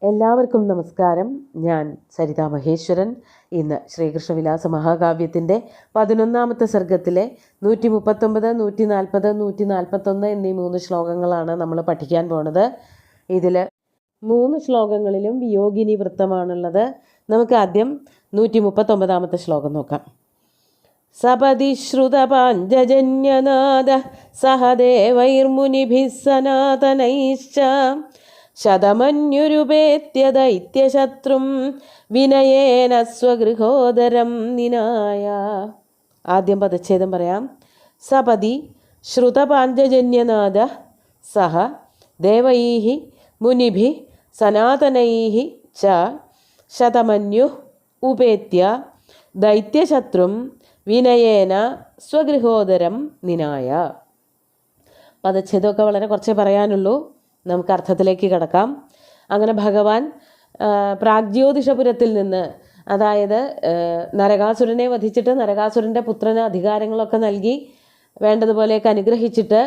എല്ലാവർക്കും നമസ്കാരം. ഞാൻ സരിതാ മഹേശ്വരൻ. ഇന്ന് ശ്രീകൃഷ്ണവിലാസ മഹാകാവ്യത്തിൻ്റെ 11ാമത്തെ സർഗത്തിലെ 139, 140, 141 എന്നീ 3 ശ്ലോകങ്ങളാണ് നമ്മൾ പഠിക്കാൻ പോണത്. ഇതിൽ 3 ശ്ലോകങ്ങളിലും വിയോഗിനി വൃത്തമാണുള്ളത്. നമുക്ക് ആദ്യം 139ാമത്തെ ശ്ലോകം നോക്കാം. സപതി ശ്രുതപാഞ്ചജന്യനാദ സഹദേവൈർമുനിഭിः സനാതനൈശ്ച ശതമന്യുരുപേത്യ ദൈത്യശത്രും വിനയേന സ്വഗൃഹോദരം നിനായ. ആദ്യം പദച്ഛേദം പറയാം. സപതി ശ്രുതപാഞ്ചജന്യനാദ സഹ ദേവൈഃ മുനിഭിः സനാതനൈഃ ച ശതമന്യു ഉപേത്യ ദൈത്യശത്രും വിനയേന സ്വഗൃഹോദരം നിനായ. പദച്ഛേദമൊക്കെ വളരെ കുറച്ചേ പറയാനുള്ളൂ. നമുക്ക് അർത്ഥത്തിലേക്ക് കിടക്കാം. അങ്ങനെ ഭഗവാൻ പ്രാഗ്ജ്യോതിഷപുരത്തിൽ നിന്ന്, അതായത് നരകാസുരനെ വധിച്ചിട്ട് നരകാസുരൻ്റെ പുത്രന് അധികാരങ്ങളൊക്കെ നൽകി വേണ്ടതുപോലെയൊക്കെ അനുഗ്രഹിച്ചിട്ട്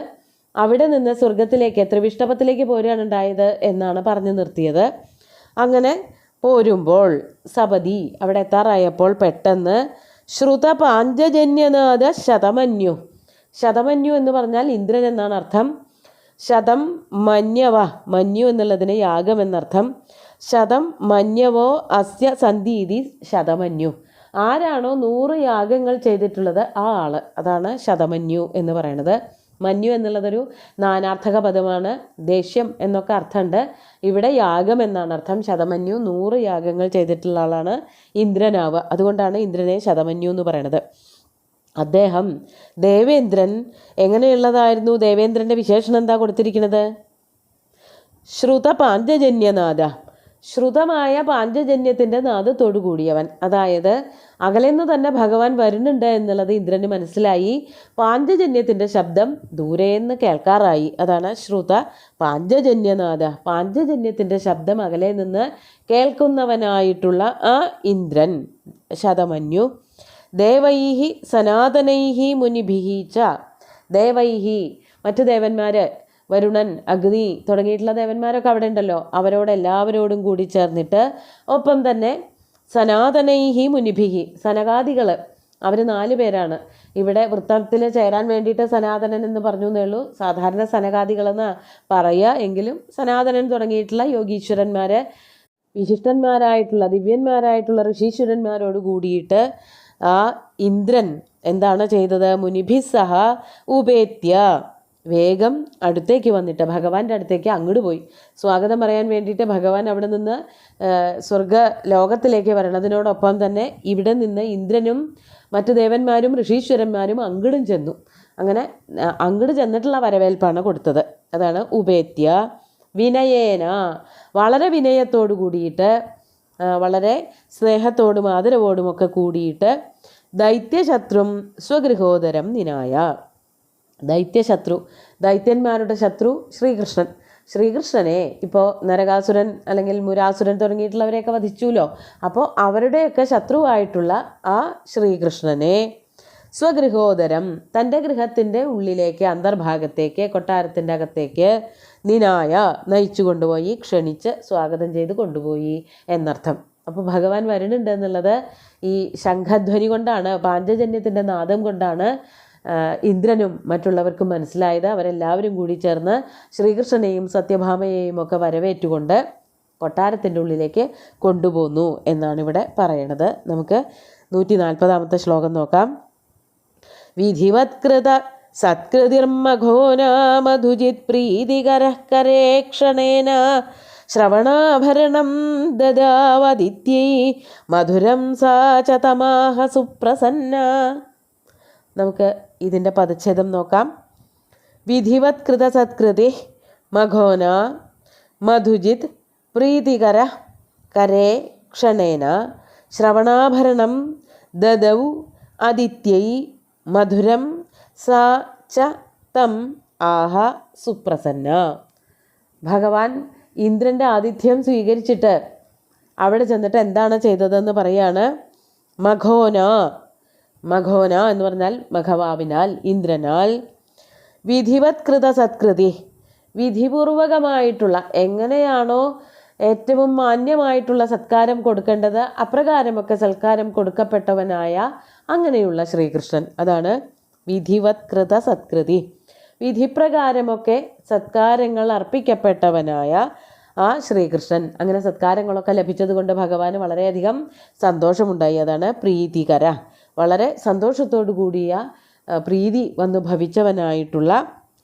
അവിടെ നിന്ന് സ്വർഗത്തിലേക്ക് ത്രിവിഷ്ടപത്തിലേക്ക് പോരുകയാണ് ഉണ്ടായത് എന്നാണ് പറഞ്ഞു നിർത്തിയത്. അങ്ങനെ പോരുമ്പോൾ സപതി അവിടെ എത്താറായപ്പോൾ പെട്ടെന്ന് ശ്രുതപാഞ്ചജന്യനാഥ ശതമന്യു. ശതമന്യു എന്ന് പറഞ്ഞാൽ ഇന്ദ്രൻ എന്നാണ് അർത്ഥം. ശതം മന്യവ, മന്യു എന്നുള്ളതിന് യാഗം എന്നർത്ഥം. ശതം മന്യവോ അസ്യ സന്ധീതി ശതമന്യു. ആരാണോ 100 യാഗങ്ങൾ ചെയ്തിട്ടുള്ളത് ആ ആള്, അതാണ് ശതമന്യു എന്ന് പറയുന്നത്. മന്യു എന്നുള്ളതൊരു നാനാർത്ഥക പദമാണ്. ദേഷ്യം എന്നൊക്കെ അർത്ഥമുണ്ട്. ഇവിടെ യാഗം എന്നാണ് അർത്ഥം. ശതമന്യു 100 യാഗങ്ങൾ ചെയ്തിട്ടുള്ള ആളാണ് ഇന്ദ്രനാവ്. അതുകൊണ്ടാണ് ഇന്ദ്രനെ ശതമന്യു എന്ന് പറയുന്നത്. അദ്ദേഹം ദേവേന്ദ്രൻ എങ്ങനെയുള്ളതായിരുന്നു? ദേവേന്ദ്രൻ്റെ വിശേഷണം എന്താ കൊടുത്തിരിക്കുന്നത്? ശ്രുത പാഞ്ചജന്യനാഥ, ശ്രുതമായ പാഞ്ചജന്യത്തിൻ്റെ നാദത്തോടു കൂടിയവൻ. അതായത് അകലെന്ന് തന്നെ ഭഗവാൻ വരുന്നുണ്ട് എന്നുള്ളത് ഇന്ദ്രന് മനസ്സിലായി. പാഞ്ചജന്യത്തിൻ്റെ ശബ്ദം ദൂരേന്ന് കേൾക്കാറായി. അതാണ് ശ്രുത പാഞ്ചജന്യനാഥ. പാഞ്ചജന്യത്തിൻ്റെ ശബ്ദം അകലെ നിന്ന് കേൾക്കുന്നവനായിട്ടുള്ള ആ ഇന്ദ്രൻ ശതമന്യു. ദേവൈഃ സനാതനൈഃ മുനിഭിഃ ച. ദേവൈഃ മറ്റു ദേവന്മാർ, വരുണൻ, അഗ്നി തുടങ്ങിയിട്ടുള്ള ദേവന്മാരൊക്കെ അവിടെ ഉണ്ടല്ലോ, അവരോടെല്ലാവരോടും കൂടി ചേർന്നിട്ട്, ഒപ്പം തന്നെ സനാതനൈഃ മുനിഭിഃ, സനകാദികൾ, അവർ 4 പേരാണ്. ഇവിടെ വൃത്തത്തിൽ ചേരാൻ വേണ്ടിയിട്ട് സനാതനൻ എന്ന് പറഞ്ഞു എന്നേ ഉള്ളൂ. സാധാരണ സനകാദികളെന്ന് പറയുക, എങ്കിലും സനാതനൻ തുടങ്ങിയിട്ടുള്ള യോഗീശ്വരന്മാർ, വിശിഷ്ടന്മാരായിട്ടുള്ള ദിവ്യന്മാരായിട്ടുള്ള ഋഷീശ്വരന്മാരോട് കൂടിയിട്ട് ആ ഇന്ദ്രൻ എന്താണ് ചെയ്തത്? മുനിഭിः സഹ ഉപേത്യ, വേഗം അടുത്തേക്ക് വന്നിട്ട് ഭഗവാന്റെ അടുത്തേക്ക് അങ്ങോട്ട് പോയി. സ്വാഗതം പറയാൻ വേണ്ടിയിട്ട് ഭഗവാൻ അവിടെ നിന്ന് സ്വർഗ ലോകത്തിലേക്ക് വരണതിനോടൊപ്പം തന്നെ ഇവിടെ നിന്ന് ഇന്ദ്രനും മറ്റു ദേവന്മാരും ഋഷീശ്വരന്മാരും അങ്ങടും ചെന്നു. അങ്ങനെ അങ്ങോട്ട് ചെന്നിട്ടുള്ള വരവേൽപ്പാണ് കൊടുത്തത്. അതാണ് ഉപേത്യ. വിനയേന, വളരെ വിനയത്തോടു കൂടിയിട്ട്, വളരെ സ്നേഹത്തോടും ആദരവോടുമൊക്കെ കൂടിയിട്ട്, ദൈത്യശത്രും സ്വഗൃഹോദരം നിനായ. ദൈത്യശത്രു, ദൈത്യന്മാരുടെ ശത്രു ശ്രീകൃഷ്ണൻ. ശ്രീകൃഷ്ണനെ ഇപ്പോൾ നരകാസുരൻ അല്ലെങ്കിൽ മുരാസുരൻ തുടങ്ങിയിട്ടുള്ളവരെയൊക്കെ വധിച്ചുല്ലോ. അപ്പോൾ അവരുടെയൊക്കെ ശത്രുവായിട്ടുള്ള ആ ശ്രീകൃഷ്ണനെ സ്വഗൃഹോദരം, തൻ്റെ ഗൃഹത്തിൻ്റെ ഉള്ളിലേക്ക്, അന്തർഭാഗത്തേക്ക്, കൊട്ടാരത്തിൻ്റെ അകത്തേക്ക്, നിനായ നയിച്ചു കൊണ്ടുപോയി, ക്ഷണിച്ച് സ്വാഗതം ചെയ്ത് കൊണ്ടുപോയി എന്നർത്ഥം. അപ്പോൾ ഭഗവാൻ വരുന്നുണ്ട് എന്നുള്ളത് ഈ ശംഖധ്വനി കൊണ്ടാണ്, പാഞ്ചജന്യത്തിൻ്റെ നാദം കൊണ്ടാണ് ഇന്ദ്രനും മറ്റുള്ളവർക്കും മനസ്സിലായത്. അവരെല്ലാവരും കൂടി ചേർന്ന് ശ്രീകൃഷ്ണനെയും സത്യഭാമയെയും ഒക്കെ വരവേറ്റുകൊണ്ട് കൊട്ടാരത്തിൻ്റെ ഉള്ളിലേക്ക് കൊണ്ടുപോന്നു എന്നാണ് ഇവിടെ പറയണത്. നമുക്ക് 140ാമത്തെ ശ്ലോകം നോക്കാം. വിധിവത്കൃത സത്കൃതിർമഘോനാമധുജിത് പ്രീതികരഃ കരേ ക്ഷണേന ശ്രവണാഭരണം ദദാവദിത്യൈ മധുരം സാ ച തമാഹ സുപ്രസന്ന. നമുക്ക് ഇതിൻ്റെ പദച്ഛേദം നോക്കാം. വിധിവത്കൃത സത്കൃതി മഘോന മധുജിത് പ്രീതികര കരേ ക്ഷണേന ശ്രവണാഭരണം ദദൗ അദിത്യൈ മധുരം സാ ച തം ആഹ സുപ്രസന്ന. ഭഗവാൻ ഇന്ദ്രൻ്റെ ആതിഥ്യം സ്വീകരിച്ചിട്ട് അവിടെ ചെന്നിട്ട് എന്താണ് ചെയ്തതെന്ന് പറയാണ്. മഘോന, മഘോന എന്ന് പറഞ്ഞാൽ മഘവാവിനാൽ, ഇന്ദ്രനാൽ. വിധിവത്കൃത സത്കൃതി, വിധിപൂർവകമായിട്ടുള്ള, എങ്ങനെയാണോ ഏറ്റവും മാന്യമായിട്ടുള്ള സത്കാരം കൊടുക്കേണ്ടത് അപ്രകാരമൊക്കെ സൽക്കാരം കൊടുക്കപ്പെട്ടവനായ അങ്ങനെയുള്ള ശ്രീകൃഷ്ണൻ. അതാണ് വിധിവത്കൃത സത്കൃതി. വിധിപ്രകാരമൊക്കെ സത്കാരങ്ങൾ അർപ്പിക്കപ്പെട്ടവനായ ആ ശ്രീകൃഷ്ണൻ. അങ്ങനെ സത്കാരങ്ങളൊക്കെ ലഭിച്ചത് കൊണ്ട് ഭഗവാന് വളരെയധികം സന്തോഷമുണ്ടായി. അതാണ് പ്രീതികര. വളരെ സന്തോഷത്തോടു കൂടിയ പ്രീതി വന്നു ഭവിച്ചവനായിട്ടുള്ള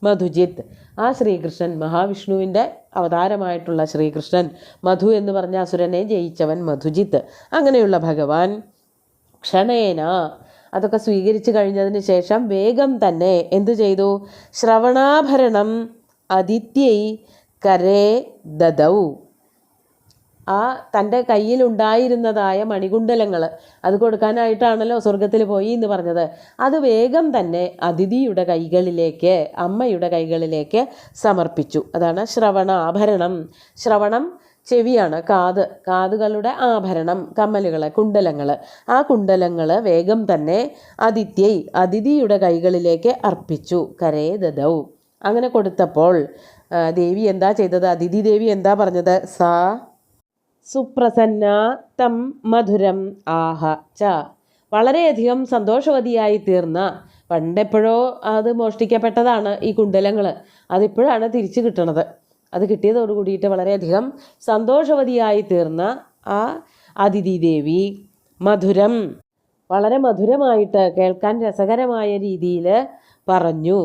മധുജിത്ത്. ആ ശ്രീകൃഷ്ണൻ, മഹാവിഷ്ണുവിൻ്റെ അവതാരമായിട്ടുള്ള ശ്രീകൃഷ്ണൻ, മധു എന്ന് പറഞ്ഞ അസുരനെ ജയിച്ചവൻ മധുജിത്ത്. അങ്ങനെയുള്ള ഭഗവാൻ ക്ഷണേന അതൊക്കെ സ്വീകരിച്ചു കഴിഞ്ഞതിന് ശേഷം വേഗം തന്നെ എന്തു ചെയ്തു? ശ്രവണാഭരണം അതിഥ്യൈ കരേ ദദൗ. ആ തൻ്റെ കയ്യിലുണ്ടായിരുന്നതായ മണികുണ്ടലങ്ങൾ അത് കൊടുക്കാനായിട്ടാണല്ലോ സ്വർഗത്തിൽ പോയി എന്ന് പറഞ്ഞത്. അത് വേഗം തന്നെ അതിഥിയുടെ കൈകളിലേക്ക്, അമ്മയുടെ കൈകളിലേക്ക് സമർപ്പിച്ചു. അതാണ് ശ്രവണാഭരണം. ശ്രവണം ചെവിയാണ്, കാതുകളുടെ ആഭരണം, കമ്മലുകൾ, കുണ്ടലങ്ങൾ. ആ കുണ്ടലങ്ങൾ വേഗം തന്നെ അതിഥിയുടെ കൈകളിലേക്ക് അർപ്പിച്ചു. കരേ ദദൗ. അങ്ങനെ കൊടുത്തപ്പോൾ ദേവി എന്താ ചെയ്തത്? അതിഥി ദേവി എന്താ പറഞ്ഞത്? സാ സുപ്രസന്ന തം മധുരം ആഹ ച. വളരെയധികം സന്തോഷവതിയായി തീർന്ന, പണ്ടെപ്പോഴോ അത് മോഷ്ടിക്കപ്പെട്ടതാണ് ഈ കുണ്ടലങ്ങൾ, അതിപ്പോഴാണ് തിരിച്ചു കിട്ടണത്. അത് കിട്ടിയതോടു കൂടിയിട്ട് വളരെയധികം സന്തോഷവതിയായി തീർന്ന ആ അതിഥി ദേവി മധുരം, വളരെ മധുരമായിട്ട് കേൾക്കാൻ രസകരമായ രീതിയിൽ പറഞ്ഞു.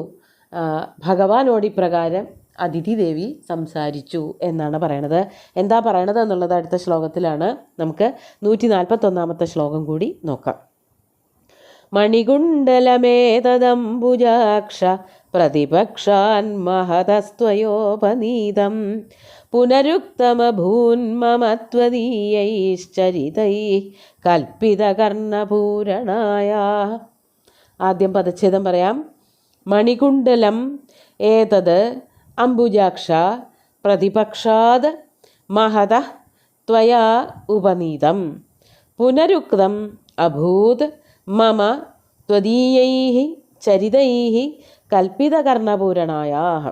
ഭഗവാനോട് ഇപ്രകാരം അതിഥി ദേവി സംസാരിച്ചു എന്നാണ് പറയണത്. എന്താ പറയണത് എന്നുള്ളത് അടുത്ത ശ്ലോകത്തിലാണ്. നമുക്ക് 141 ശ്ലോകം കൂടി നോക്കാം. മണികുണ്ടലമേതദംബുജാക്ഷ പ്രതിപക്ഷാൻ മഹതസ്ത്വയോപനീതം പുനരുക്തമഭൂന്മമ ത്വദീയൈശ്ചരിതൈ കൽപ്പിതകർണപൂരണായ. ആദ്യം പദച്ഛേദം പറയാം. മണികുണ്ടലം ഏതത് അംബുജാക്ഷ പ്രതിപക്ഷാത് മഹതഃ ത്വയാ ഉപനീതം പുനരുക്തം അഭൂത് മമ ത്വദീയൈഃ ചരിതൈഃ കൽപ്പിതകർണപൂരണായാഃ.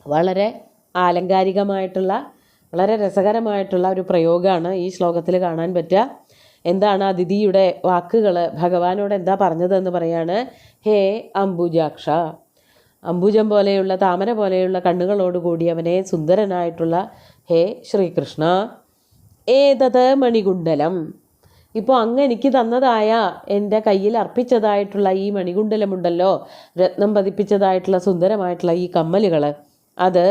വളരെ ആലങ്കാരികമായിട്ടുള്ള, വളരെ രസകരമായിട്ടുള്ള ഒരു പ്രയോഗമാണ് ഈ ശ്ലോകത്തിൽ കാണാൻ പറ്റുക. എന്താണ് അതിഥിയുടെ വാക്കുകൾ? ഭഗവാനോട് എന്താ പറഞ്ഞതെന്ന് പറയാണ്. ഹേ അംബുജാക്ഷ, അംബുജം പോലെയുള്ള, താമര പോലെയുള്ള കണ്ണുകളോടുകൂടി അവനെ സുന്ദരനായിട്ടുള്ള ഹേ ശ്രീകൃഷ്ണ, ഏതത് മണികുണ്ടലം. ഇപ്പോൾ അങ്ങ് എനിക്ക് തന്നതായ, എൻ്റെ കയ്യിൽ അർപ്പിച്ചതായിട്ടുള്ള ഈ മണികുണ്ടലമുണ്ടല്ലോ, രത്നം പതിപ്പിച്ചതായിട്ടുള്ള സുന്ദരമായിട്ടുള്ള ഈ കമ്മലുകൾ, അത്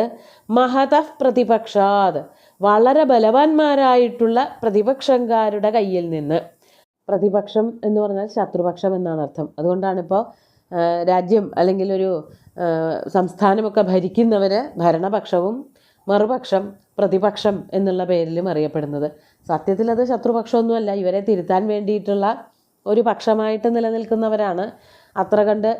മഹതഃ പ്രതിപക്ഷാത്, വളരെ ബലവാന്മാരായിട്ടുള്ള പ്രതിപക്ഷക്കാരുടെ കയ്യിൽ നിന്ന്. പ്രതിപക്ഷം എന്ന് പറഞ്ഞാൽ ശത്രുപക്ഷം എന്നാണ് അർത്ഥം. അതുകൊണ്ടാണിപ്പോൾ രാജ്യം അല്ലെങ്കിൽ ഒരു സംസ്ഥാനമൊക്കെ ഭരിക്കുന്നവർ ഭരണപക്ഷവും മറുപക്ഷം പ്രതിപക്ഷം എന്നുള്ള പേരിലും അറിയപ്പെടുന്നത്. സത്യത്തിൽ അത് ശത്രുപക്ഷമൊന്നുമല്ല, ഇവരെ തിരുത്താൻ വേണ്ടിയിട്ടുള്ള ഒരു പക്ഷമായിട്ട് നിലനിൽക്കുന്നവരാണ്. അത്ര കണ്ട്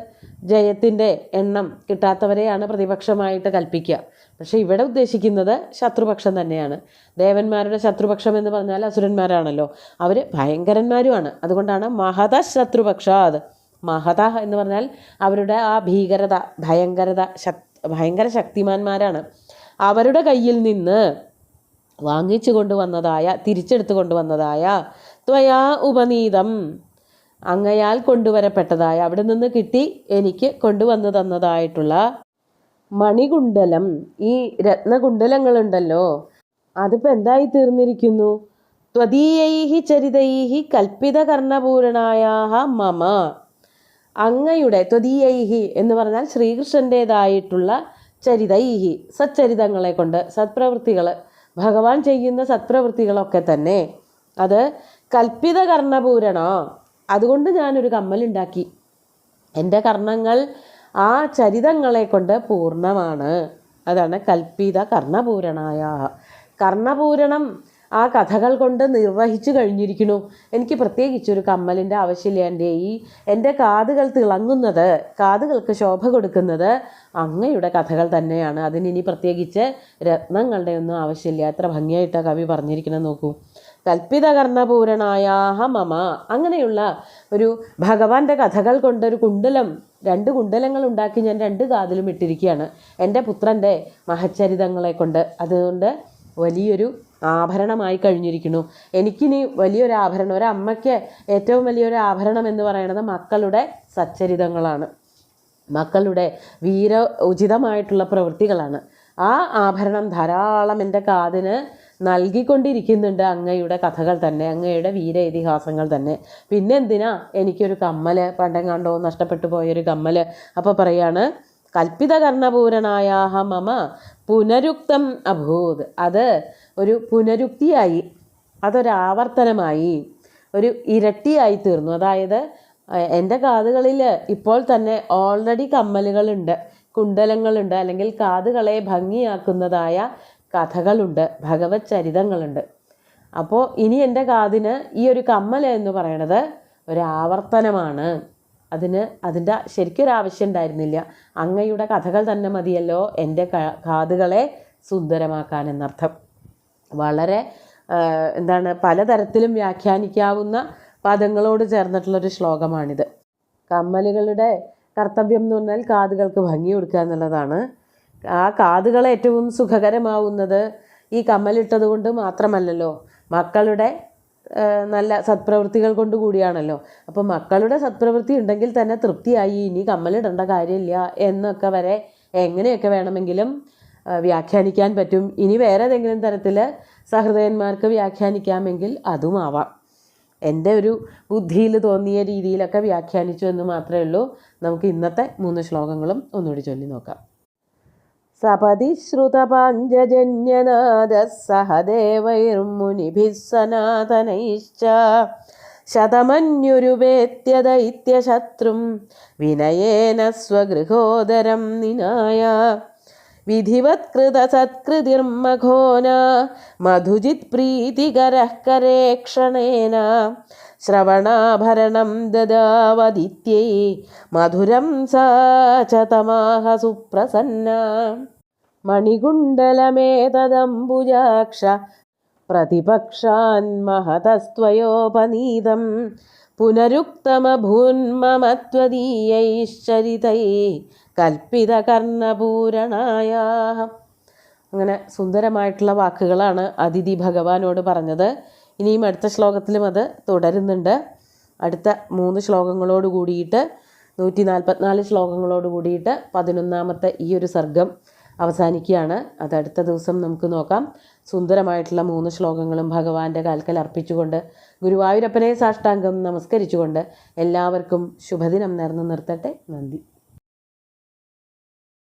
ജയത്തിൻ്റെ എണ്ണം കിട്ടാത്തവരെയാണ് പ്രതിപക്ഷമായിട്ട് കൽപ്പിക്കുക. പക്ഷേ ഇവിടെ ഉദ്ദേശിക്കുന്നത് ശത്രുപക്ഷം തന്നെയാണ്. ദേവന്മാരുടെ ശത്രുപക്ഷം എന്ന് പറഞ്ഞാൽ അസുരന്മാരാണല്ലോ, അവർ ഭയങ്കരന്മാരുമാണ്. അതുകൊണ്ടാണ് മഹത ശത്രുപക്ഷാത്. മഹത എന്ന് പറഞ്ഞാൽ അവരുടെ ആ ഭീകരത, ഭയങ്കര ശക്തിമാന്മാരാണ്. അവരുടെ കയ്യിൽ നിന്ന് വാങ്ങിച്ചു കൊണ്ടുവന്നതായ, തിരിച്ചെടുത്തു കൊണ്ടുവന്നതായ ത്വയാ ഉപനീതം, അങ്ങയാൽ കൊണ്ടുവരപ്പെട്ടതായ, അവിടെ നിന്ന് കിട്ടി എനിക്ക് കൊണ്ടുവന്നു തന്നതായിട്ടുള്ള മണികുണ്ടലം, ഈ രത്നകുണ്ടലങ്ങളുണ്ടല്ലോ, അതിപ്പോൾ എന്തായി തീർന്നിരിക്കുന്നു? ത്വദീയൈഹി ചരിതൈഹി കൽപ്പിതകർണപൂരണായാഹ മമ. അങ്ങയുടെ ത്വദീയൈഹി എന്ന് പറഞ്ഞാൽ ശ്രീകൃഷ്ണൻ്റേതായിട്ടുള്ള ചരിതൈഹി, സച്ചരിതങ്ങളെ കൊണ്ട്, സത്പ്രവൃത്തികൾ, ഭഗവാൻ ചെയ്യുന്ന സത്പ്രവൃത്തികളൊക്കെ തന്നെ അത് കൽപ്പിതകർണപൂരണ. അതുകൊണ്ട് ഞാനൊരു കമ്മലുണ്ടാക്കി. എൻ്റെ കർണങ്ങൾ ആ ചരിതങ്ങളെ കൊണ്ട് പൂർണ്ണമാണ്. അതാണ് കൽപ്പിത കർണപൂരണായ. കർണപൂരണം ആ കഥകൾ കൊണ്ട് നിർവഹിച്ചു കഴിഞ്ഞിരിക്കുന്നു. എനിക്ക് പ്രത്യേകിച്ചൊരു കമ്മലിൻ്റെ ആവശ്യമില്ല. എൻ്റെ കാതുകൾ തിളങ്ങുന്നത്, കാതുകൾക്ക് ശോഭ കൊടുക്കുന്നത് അങ്ങയുടെ കഥകൾ തന്നെയാണ്. അതിനിനി പ്രത്യേകിച്ച് രത്നങ്ങളുടെ ഒന്നും ആവശ്യമില്ല. എത്ര ഭംഗിയായിട്ടാണ് കവി പറഞ്ഞിരിക്കണം നോക്കൂ. കൽപ്പിതകർണപൂരണായാഹ മമ. അങ്ങനെയുള്ള ഒരു ഭഗവാന്റെ കഥകൾ കൊണ്ടൊരു കുണ്ടലം, 2 കുണ്ടലങ്ങൾ ഉണ്ടാക്കി ഞാൻ 2 കാതിലും ഇട്ടിരിക്കുകയാണ് എൻ്റെ പുത്രൻ്റെ മഹച്ചരിതങ്ങളെ കൊണ്ട്. അതുകൊണ്ട് വലിയൊരു ആഭരണമായി കഴിഞ്ഞിരിക്കുന്നു. എനിക്കിനി വലിയൊരു ആഭരണം, ഒരമ്മയ്ക്ക് ഏറ്റവും വലിയൊരു ആഭരണം എന്ന് പറയുന്നത് മക്കളുടെ സച്ചരിതങ്ങളാണ്, മക്കളുടെ ഉചിതമായിട്ടുള്ള പ്രവൃത്തികളാണ്. ആ ആഭരണം ധാരാളം എൻ്റെ കാതിന് നൽകിക്കൊണ്ടിരിക്കുന്നുണ്ട് അങ്ങയുടെ കഥകൾ തന്നെ, അങ്ങയുടെ വീര ഇതിഹാസങ്ങൾ തന്നെ. പിന്നെ എന്തിനാ എനിക്കൊരു കമ്മൽ, പണ്ടെങ്ങാണ്ടോ നഷ്ടപ്പെട്ടു പോയൊരു കമ്മൽ. അപ്പോൾ പറയാണ്, കൽപ്പിതകർണപൂരണായാഹ മമ പുനരുക്തം അഭൂത്. അത് ഒരു പുനരുക്തിയായി, അതൊരാവർത്തനമായി, ഒരു ഇരട്ടിയായി തീർന്നു. അതായത് എൻ്റെ കാതുകളിൽ ഇപ്പോൾ തന്നെ ഓൾറെഡി കമ്മലുകളുണ്ട്, കുണ്ടലങ്ങളുണ്ട്, അല്ലെങ്കിൽ കാതുകളെ ഭംഗിയാക്കുന്നതായ കഥകളുണ്ട്, ഭഗവത് ചരിതങ്ങളുണ്ട്. അപ്പോൾ ഇനി എൻ്റെ കാതിന് ഈ ഒരു കമ്മൽ എന്ന് പറയണത് ഒരാവർത്തനമാണ്. അതിൻ്റെ ശരിക്കൊരാവശ്യം ഉണ്ടായിരുന്നില്ല. അങ്ങയുടെ കഥകൾ തന്നെ മതിയല്ലോ എൻ്റെ കാതുകളെ സുന്ദരമാക്കാൻ എന്നർത്ഥം. വളരെ പലതരത്തിലും വ്യാഖ്യാനിക്കാവുന്ന പദങ്ങളോട് ചേർന്നിട്ടുള്ളൊരു ശ്ലോകമാണിത്. കമ്മലുകളുടെ കർത്തവ്യം എന്ന് പറഞ്ഞാൽ കാതുകൾക്ക് ഭംഗി കൊടുക്കുക എന്നുള്ളതാണ്. ആ കാതുകൾ ഏറ്റവും സുഖകരമാവുന്നത് ഈ കമ്മലിട്ടത് കൊണ്ട് മാത്രമല്ലല്ലോ, മക്കളുടെ നല്ല സത്പ്രവൃത്തികൾ കൊണ്ട് കൂടിയാണല്ലോ. അപ്പോൾ മക്കളുടെ സത്പ്രവൃത്തി ഉണ്ടെങ്കിൽ തന്നെ തൃപ്തിയായി, ഇനി കമ്മലിടേണ്ട കാര്യമില്ല എന്നൊക്കെ വരെ എങ്ങനെയൊക്കെ വേണമെങ്കിലും വ്യാഖ്യാനിക്കാൻ പറ്റും. ഇനി വേറെ ഏതെങ്കിലും തരത്തിൽ സഹൃദയന്മാർക്ക് വ്യാഖ്യാനിക്കാമെങ്കിൽ അതുമാവാം. എൻ്റെ ഒരു ബുദ്ധിയിൽ തോന്നിയ രീതിയിലൊക്കെ വ്യാഖ്യാനിച്ചു എന്ന് മാത്രമേ ഉള്ളൂ. നമുക്ക് ഇന്നത്തെ 3 ശ്ലോകങ്ങളും ഒന്നുകൂടി ചൊല്ലി നോക്കാം. സപതി ശ്രുതപാഞ്ചജന്യനാദഃ സഹദേവൈർമുനിഭിः സനാതനൈശ്ച ശതമന്യുരുപേത്യ ദൈത്യശത്രും വിനയേന സ്വഗൃഹോദരം നിനായ വിധിവത്കൃതസത്കൃതിർമഘോന മധുജിത് പ്രീതികരഃ കരേക്ഷണേന ശ്രവണാഭരണം ദദാവദിത്യൈ മധുരം സാ ച തമാഹ സുപ്രസന്ന മണികുണ്ടലമേതദംബുജാക്ഷ പ്രതിപക്ഷാൻ മഹതസ്ത്വയോപനീതം പുനരുക്തമഭൂന്മമ ത്വദീയൈശ്ചരിതൈ കൽപ്പിതകർണപൂരണായ. അങ്ങനെ സുന്ദരമായിട്ടുള്ള വാക്കുകളാണ് അതിഥി ഭഗവാനോട് പറഞ്ഞത്. ഇനിയും അടുത്ത ശ്ലോകത്തിലും അത് തുടരുന്നുണ്ട്. അടുത്ത 3 ശ്ലോകങ്ങളോട് കൂടിയിട്ട് 144 ശ്ലോകങ്ങളോട് കൂടിയിട്ട് 11ാമത്തെ ഈ ഒരു സർഗം അവസാനിക്കുകയാണ്. അത് അടുത്ത ദിവസം നമുക്ക് നോക്കാം. സുന്ദരമായിട്ടുള്ള 3 ശ്ലോകങ്ങളും ഭഗവാന്റെ കാൽക്കൽ അർപ്പിച്ചുകൊണ്ട് ഗുരുവായൂരപ്പനെ സാഷ്ടാംഗം നമസ്കരിച്ചുകൊണ്ട് എല്ലാവർക്കും ശുഭദിനം നേർന്നു നിർത്തട്ടെ. നന്ദി.